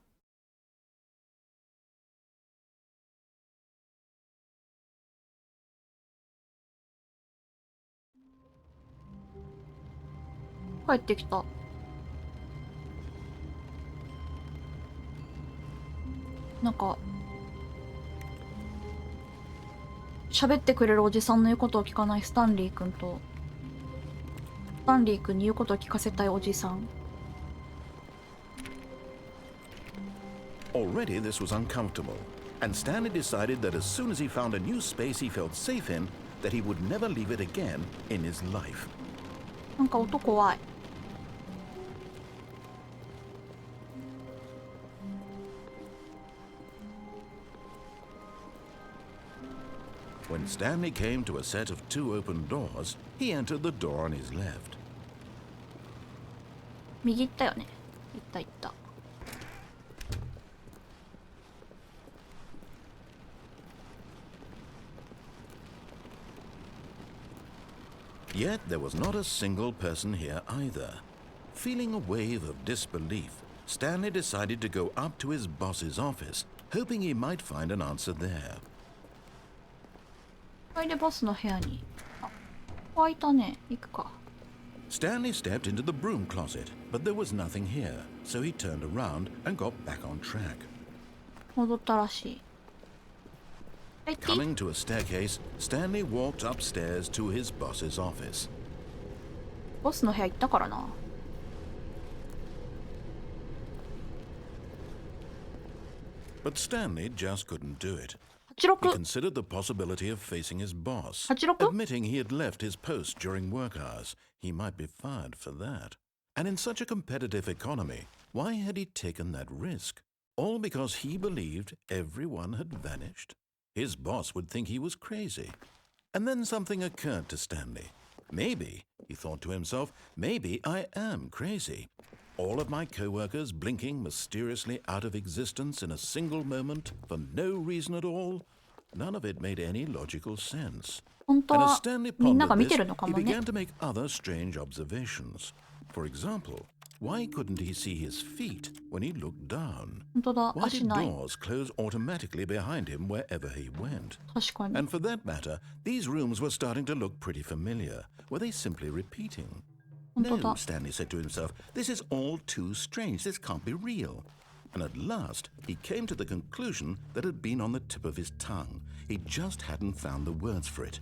帰ってきた。なんか喋ってくれるおじさんの言うことを聞かないスタンリー君と、スタンリー君に言うことを聞かせたいおじさん。Already this was uncomfortable, and Stanley decided that as soon as he found a new space he felt safe in, that he would never leave it again in his life. なんか音怖い。When Stanley came to a set of two open doors, he entered the door on his left. 右行ったよね。行った行った。Yet there was not a single person here either. Feeling a wave of disbelief, Stanley decided to go up to his boss's office, hoping he might find an answer there. それでボスの部屋に。あ、開いたね。行くか。Stanley stepped into the broom closet, but there was nothing here, so he turned around and got back on track. 戻ったらしい。Coming to a staircase, Stanley walked upstairs to his boss's office. ボスの部屋行ったからな。But Stanley just couldn't do it. He 86。 considered the possibility of facing his boss, 86? admitting he had left his post during work hours. He might be fired for that. And in such a competitive economy, why had he taken that risk? All because he believed everyone had vanished? His boss would think he was crazy. And then something occurred to Stanley. Maybe, he thought to himself, maybe I am crazy. All of my co-workers blinking mysteriously out of existence in a single moment for no reason at all? None of it made any logical sense. 本当 And as は Stanley みんなが pondered 見て this, るのか he もね。 began to make other strange observations. For example, Why couldn't he see his feet when he looked down? 本当だ、 Why 足 did ない。 doors close automatically behind him wherever he went? 確かに。 And for that matter, these rooms were starting to look pretty familiar. Were they simply repeating? 本当 No, だ。 Stanley said to himself, this is all too strange. This can't be real. And at last, he came to the conclusion that had been on the tip of his tongue. He just hadn't found the words for it.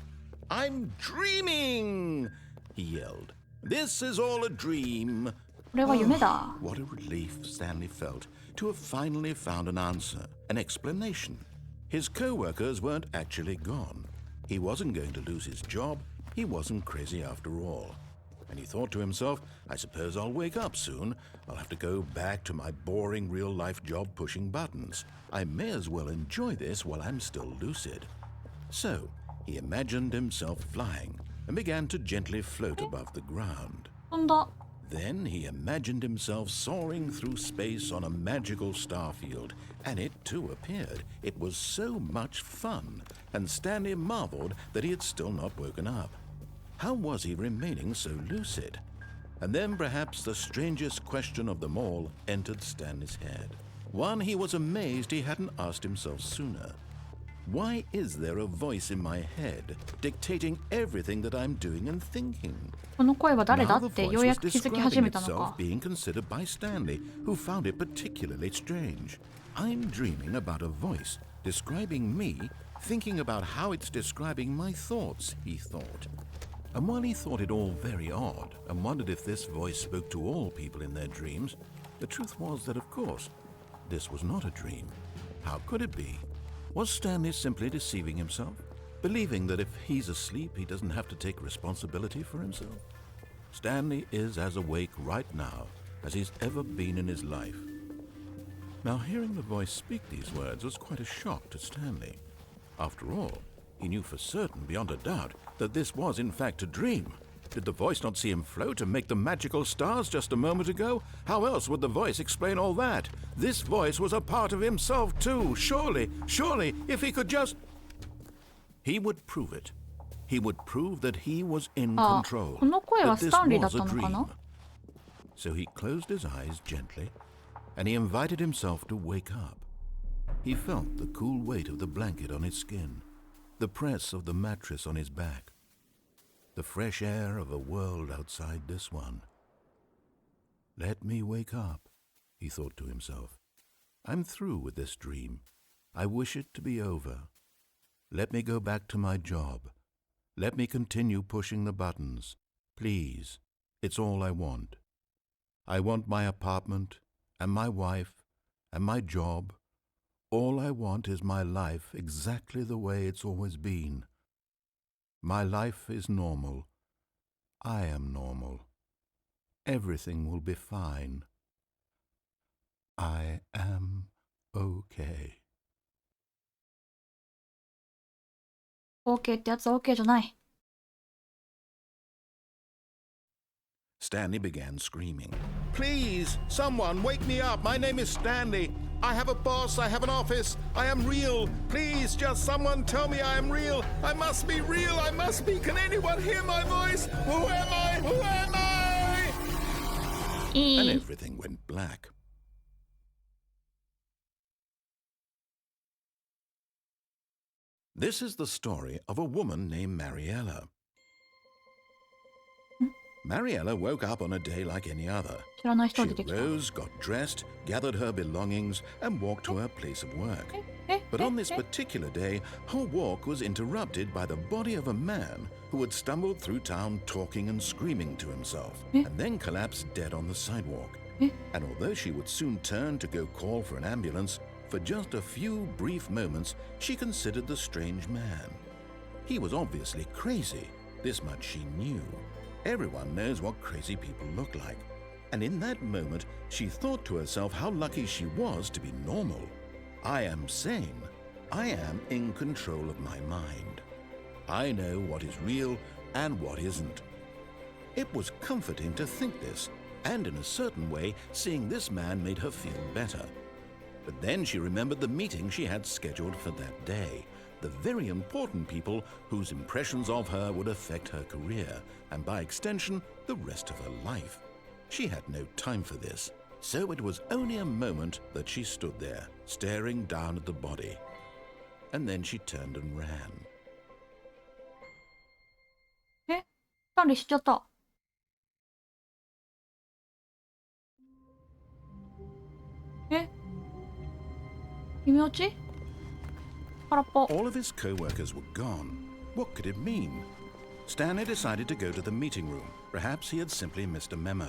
I'm dreaming! He yelled. This is all a dream. これは夢だ。 What a relief Stanley felt to have finally found an answer, an explanation. His co-workers weren't actually gone. He wasn't going to lose his job. He wasn't crazy after all. And he thought to himself, I suppose I'll wake up soon. I'll have to go back to my boring real-life job pushing buttons. I may as well enjoy this while I'm still lucid. So, he imagined himself flying and began to gently float above the ground. 飛んだ。 Then he imagined himself soaring through space on a magical starfield, and it too appeared. It was so much fun, and Stanley marveled that he had still not woken up. How was he remaining so lucid? And then perhaps the strangest question of them all entered Stanley's head. One he was amazed he hadn't asked himself sooner. Why is there a voice in my head dictating everything that I'm doing and thinking? この声は誰だ Now っ the て voice ようや was く気づき始 describing めたの itself か。 being considered by Stanley, who found it particularly strange. I'm dreaming about a voice describing me, thinking about how it's describing my thoughts, he thought. And while he thought it all very odd and wondered if this voice spoke to all people in their dreams, the truth was that, of course, this was not a dream. How could it be? Was Stanley simply deceiving himself, believing that if he's asleep, he doesn't have to take responsibility for himself? Stanley is as awake right now as he's ever been in his life. Now, hearing the voice speak these words was quite a shock to Stanley. After all, he knew for certain, beyond a doubt, that this was in fact a dream. Did the voice not see him float and make the magical stars just a moment ago? How else would the voice explain all that? This voice was a part of himself too. Surely, if he could just... He would prove it. He would prove that he was in あ、 control. この声は That ス this タンリーだっ was た a のか dream. な。 So he closed his eyes gently, and he invited himself to wake up. He felt the cool weight of the blanket on his skin, the press of the mattress on his back, the fresh air of a world outside this one. Let me wake up, he thought to himself. I'm through with this dream. I wish it to be over. Let me go back to my job. Let me continue pushing the buttons. Please, it's all I want. I want my apartment, and my wife, and my job. All I want is my life exactly the way it's always been. My life is normal. I am normal. Everything will be fine. I am okay. OK ってやつは OK じゃない。Stanley began screaming. Please, someone, wake me up. My name is Stanley. I have a boss. I have an office. I am real. Please, just someone tell me I am real. I must be real. I must be. Can anyone hear my voice? Who am I? Who am I? い And い。 everything went black. This is the story of a woman named Mariella. Mariella woke up on a day like any other. 知らない She 人出てきた。 rose, got dressed, gathered her belongings, and walked to her place of work. But on this particular day, her walk was interrupted by the body of a man who had stumbled through town talking and screaming to himself, and then collapsed dead on the sidewalk. And although she would soon turn to go call for an ambulance, for just a few brief moments she considered the strange man. He was obviously crazy, this much she knew. Everyone knows what crazy people look like. And in that moment, she thought to herself how lucky she was to be normal. I am sane. I am in control of my mind. I know what is real and what isn't. It was comforting to think this, and in a certain way, seeing this man made her feel better. But then she remembered the meeting she had scheduled for that day. The very important people whose impressions of her would affect her career, and by extension, the rest of her life. She had no time for this, so it was only a moment that she stood there, staring down at the body. And then she turned and ran. え、スタンリー知っちゃった。え、闇落ち？空っぽ。 All of his co-workers were gone. What could it mean? Stanley decided to go to the meeting room. Perhaps he had simply missed a memo.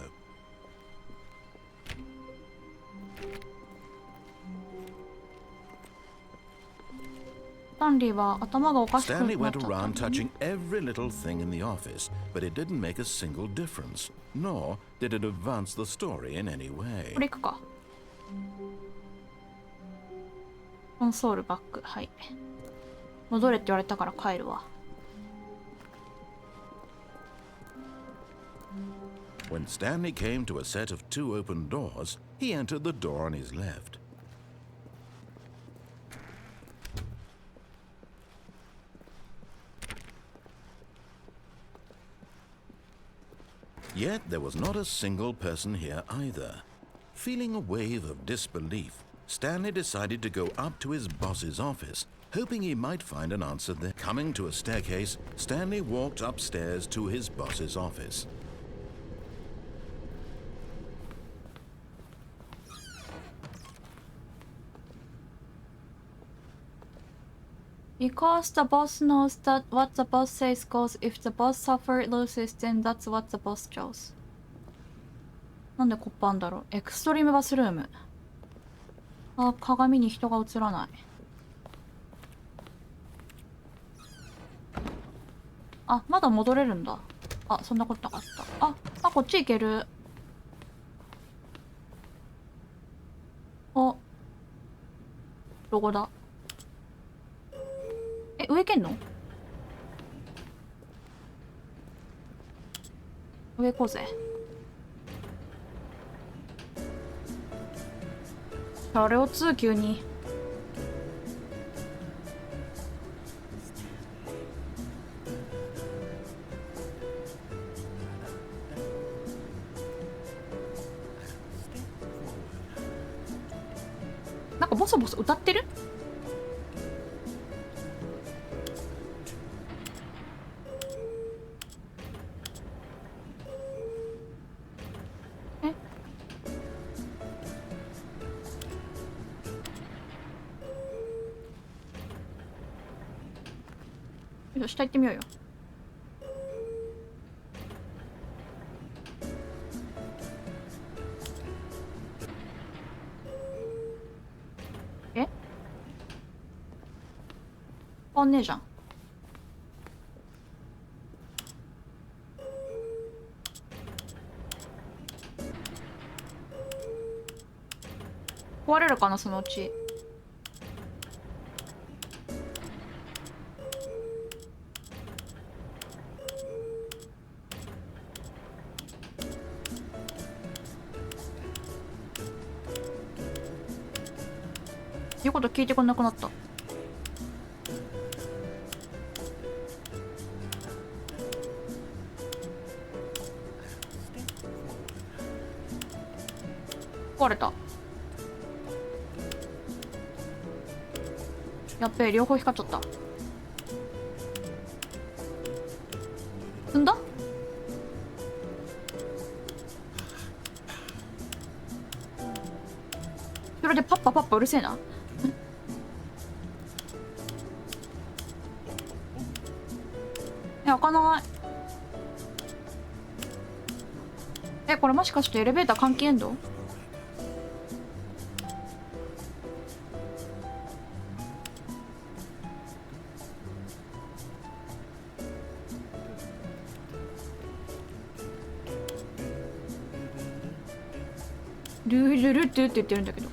スタンリーは頭がおかしくなっ Stanley ちゃ went った。 around touching every little thing in the office, but it didn't make a single difference, nor did it advance the story in any way. これ行くか。コンソールバック。はい。戻れって言われたから帰るわ。When Stanley came to a set of 2 open doors, he entered the door on his left. Yet there was not a single person here either. Feeling a wave of disbelief, Stanley decided to go up to his boss's office, hoping he might find an answer there. Coming to a staircase, Stanley walked upstairs to his boss's office. Because the boss knows that what the boss says goes, if the boss suffers loses, then that's what the boss chose. なんでコップあんだろう。エクストリームバスルーム。あ、鏡に人が映らない。あ、まだ戻れるんだ。あ、そんなことなかった。あ、こっち行ける。お、ロゴだ。え、上行けんの？上行こうぜ。あれを2急に。なんかボソボソ歌ってる？下行ってみようよ。え？変わんねえじゃん。壊れるかなそのうち。言うこと聞いてこなくなった。壊れた。やっべえ、両方光っちゃった。積んだ？それでパッパパッパうるせえな。開かない。え、これもしかしてエレベーター換気エンド？ルールルって言ってるんだけど。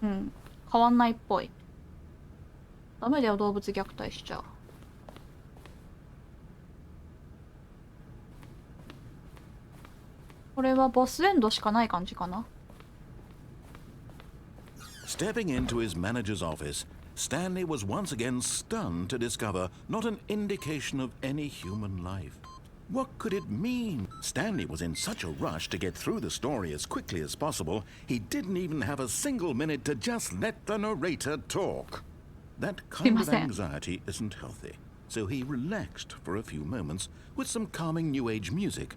うん。変わんないっぽい。ダメだよ、動物虐待しちゃう。これはボスエンドしかない感じかな。Stepping into his manager's office, Stanley was once again stunned to discover not an indication of any human life. What could it mean? Stanley was in such a rush to get through the story as quickly as possible, he didn't even have a single minute to just let the narrator talk. That kind of anxiety isn't healthy, so he relaxed for a few moments with some calming new age music.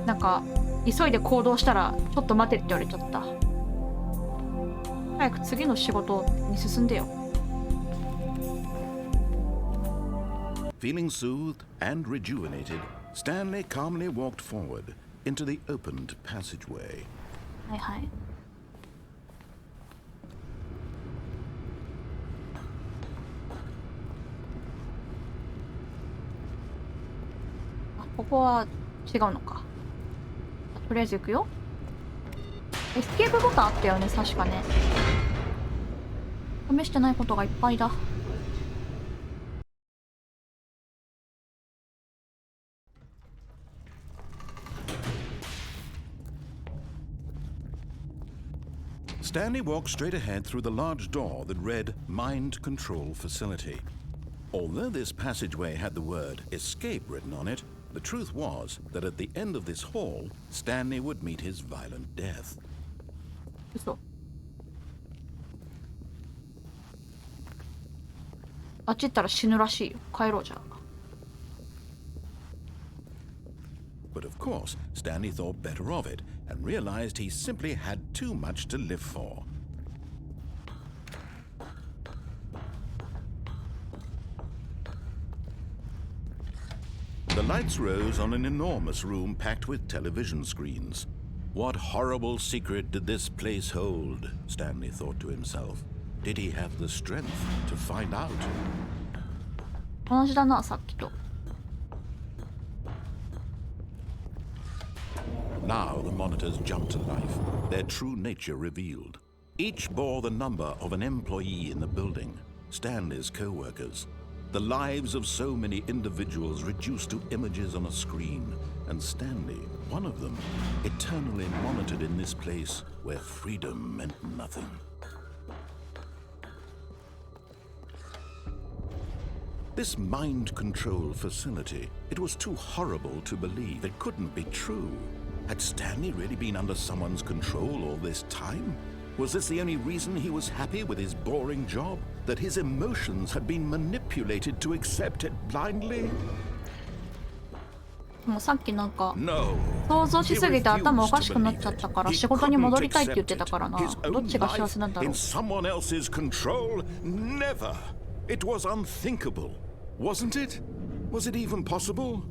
なんか急いで行動したらちょっと待てって言われちゃった。早く次の仕事に進んでよ。Feeling soothed and rejuvenated, Stanley calmly walked forward into the opened passageway. はいはい。あ、ここは違うのか。とりあえず行くよ。エスケープボタンあったよね、確かね。試してないことがいっぱいだ。Stanley walked straight ahead through the large door that read Mind Control Facility. Although this passageway had the word escape written on it, the truth was that at the end of this hall, Stanley would meet his violent death. 嘘。あっち行ったら死ぬらしいよ。帰ろうじゃあ。But of course, Stanley thought better of it and realized he simply had too much to live for. The lights rose on an enormous room packed with television screens. What horrible secret did this place hold? Stanley thought to himself. Did he have the strength to find out? 同じだな、さっきと。Now the monitors jumped to life, their true nature revealed. Each bore the number of an employee in the building, Stanley's co-workers. The lives of so many individuals reduced to images on a screen, and Stanley, one of them, eternally monitored in this place where freedom meant nothing. This mind control facility, it was too horrible to believe. It couldn't be true. Had Stanley really been under someone's control all this time? Was this the only reason he was happy with his boring job? That his emotions had been manipulated to accept it blindly? もうさっきなんか No. 想像しすぎて頭おかしくなっちゃったから仕事に戻りたいって言ってたからな。どっちが幸せなんだろう。 In someone else's control? Never. It was unthinkable, wasn't it? Was it even possible?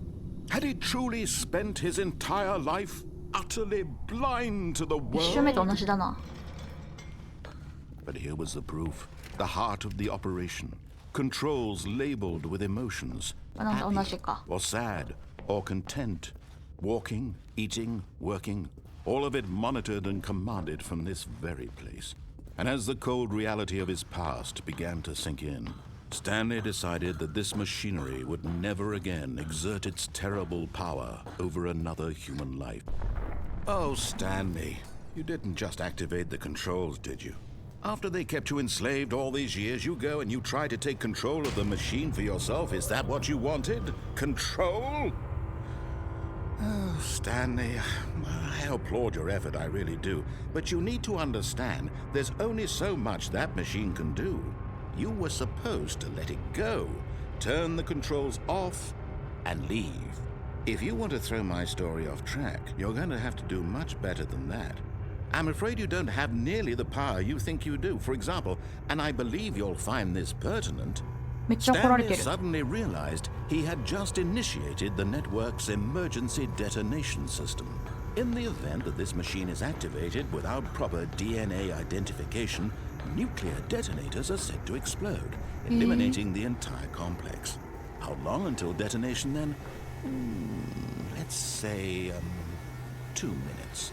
Had he truly spent his entire life utterly blind to the 一周目と world? 同じだな。 But here was the proof, the heart of the operation. Controls labeled with emotions, なんだ同じ happy か。 or sad or content, walking, eating, working, all of it monitored and commanded from this very place. And as the cold reality of his past began to sink in, Stanley decided that this machinery would never again exert its terrible power over another human life. Oh, Stanley, you didn't just activate the controls, did you? After they kept you enslaved all these years, you go and you try to take control of the machine for yourself. Is that what you wanted? Control? Oh, Stanley, I applaud your effort, I really do. But you need to understand, there's only so much that machine can do. You were supposed to let it go, turn the controls off, and leave. If you want to throw my story off track, you're going to have to do much better than that. I'm afraid you don't have nearly the power you think you do. For example, and I believe you'll find this pertinent, めっちゃ怒られて Stanley る。 suddenly realized he had just initiated the network's emergency detonation system. In the event that this machine is activated without proper DNA identification, nuclear detonators are said to explode, eliminating the entire complex. How long until detonation then? Let's say 2 minutes.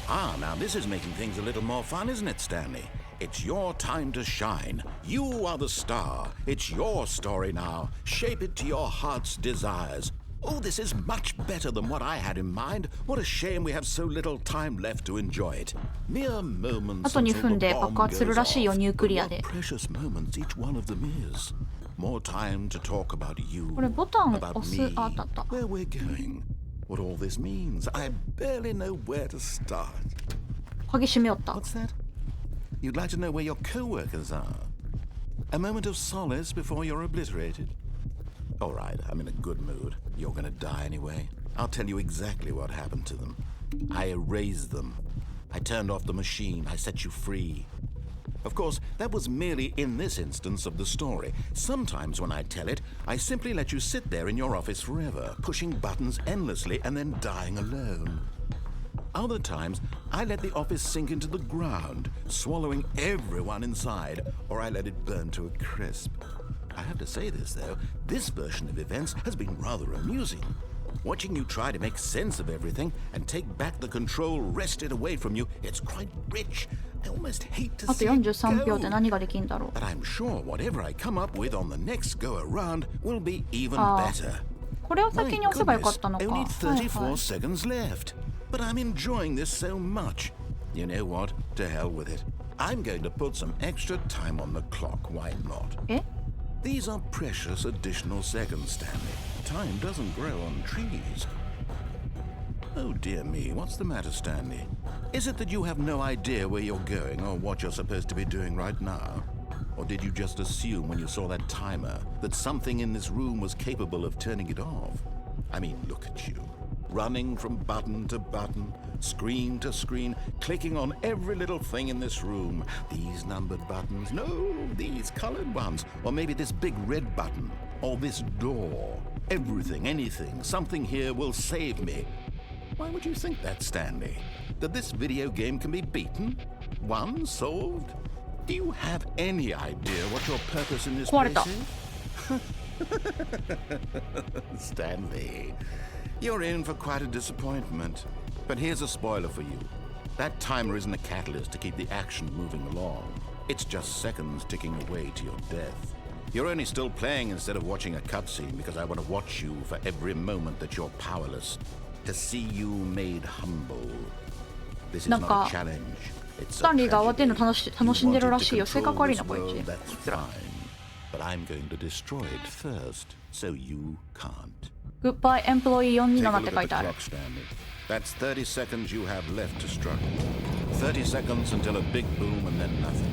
Ah, now this is making things a little more fun, isn't it, Stanley? It's your time to shine. You are the star. It's your story now. Shape it to your heart's desires. Oh, this is much better than what I had in mind. What a shame we have so little time left to enjoy it. Mere moments あと2 until 分 the で bomb 爆発する goes らしいよ、 off. ニューク But リア what で。 precious moments each one of them is. More time to talk about you, これボタン about 押す。 me, あったあった。 where we're going, what all this means. I barely know where to start. 鍵閉めよった。 What's that? You'd like to know where your co-workers are? A moment of solace before you're obliterated? All right, I'm in a good mood. You're gonna die anyway. I'll tell you exactly what happened to them. I erased them. I turned off the machine. I set you free. Of course, that was merely in this instance of the story. Sometimes when I tell it, I simply let you sit there in your office forever, pushing buttons endlessly and then dying alone. Other times, I let the office sink into the ground, swallowing everyone inside, or I let it burn to a crisp. I have to say this, though, this version of events has been rather amusing. Watching you try to make sense of everything and take back the control wrested away from you, it's quite rich. I almost hate to あと see it 43秒で go. 何ができんだろう。 But I'm sure whatever I come up with on the next go around will be even Ah. better. これを先に押せばよかったのか。 Only はい 34 はい。 seconds left. But I'm enjoying this so much. You know what? To hell with it. I'm going to put some extra time on the clock. Why not? え These are precious additional seconds, Stanley. Time doesn't grow on trees. Oh dear me, what's the matter, Stanley? Is it that you have no idea where you're going or what you're supposed to be doing right now? Or did you just assume when you saw that timer that something in this room was capable of turning it off? I mean, look at you. Running from button to button, screen to screen, clicking on every little thing in this room. These numbered buttons, no, these colored ones. Or maybe this big red button, or this door. Everything, anything, something here will save me. Why would you think that, Stanley? That this video game can be beaten? Won? Solved? Do you have any idea what your purpose in this place 壊れた。 is? Stanley, you're in for quite a disappointment. But here's a spoiler for you. That timer isn't a catalyst to keep the action moving along. It's just seconds ticking away to your death. You're only still playing instead of watching a cutscene because I want to watch you for every moment that you're powerless. To see you made humble. This is なん not か a challenge. It's スタ a ンリーが終わってんの tragedy. 楽しんでる You ら wanted しいよ。 to 性格 control 悪い this な、こい world, つ。 that's fine. But I'm going to destroy it first, so you can't. Goodbye Employee Take 427 a って look 書 at い the てある。 clock, Stanley. That's 30 seconds you have left to struggle. 30 seconds until a big boom and then nothing.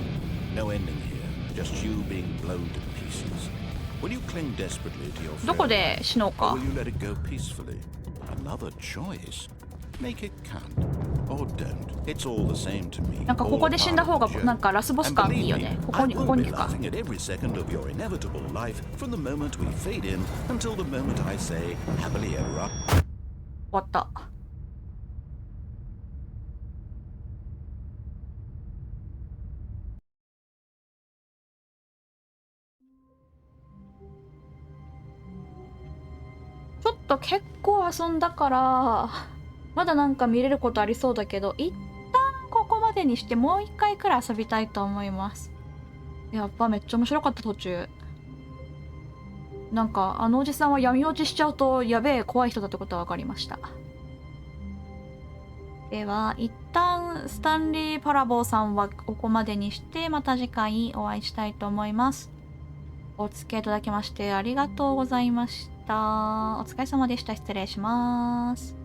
No ending here, just you being blown to pieces. Will you cling desperately to your どこ friend? で死のう Or か。 will you let it go peacefully? Another choice. Make it count. Or don't. It's all the same to me. なんかここで死んだ方がなんかラスボス感いいよね。ここに行くか。 laughing at every second of your inevitable life from the moment we fade in until the moment I say happily ever after. 終わった。ちょっと結構遊んだからまだなんか見れることありそうだけど、一旦ここまでにしてもう一回くらい遊びたいと思います。やっぱめっちゃ面白かった。途中なんかあのおじさんは闇落ちしちゃうとやべえ怖い人だってことは分かりました。では一旦スタンリー・パラボーさんはここまでにしてまた次回お会いしたいと思います。お付き合いいただきましてありがとうございました。お疲れ様でした。失礼します。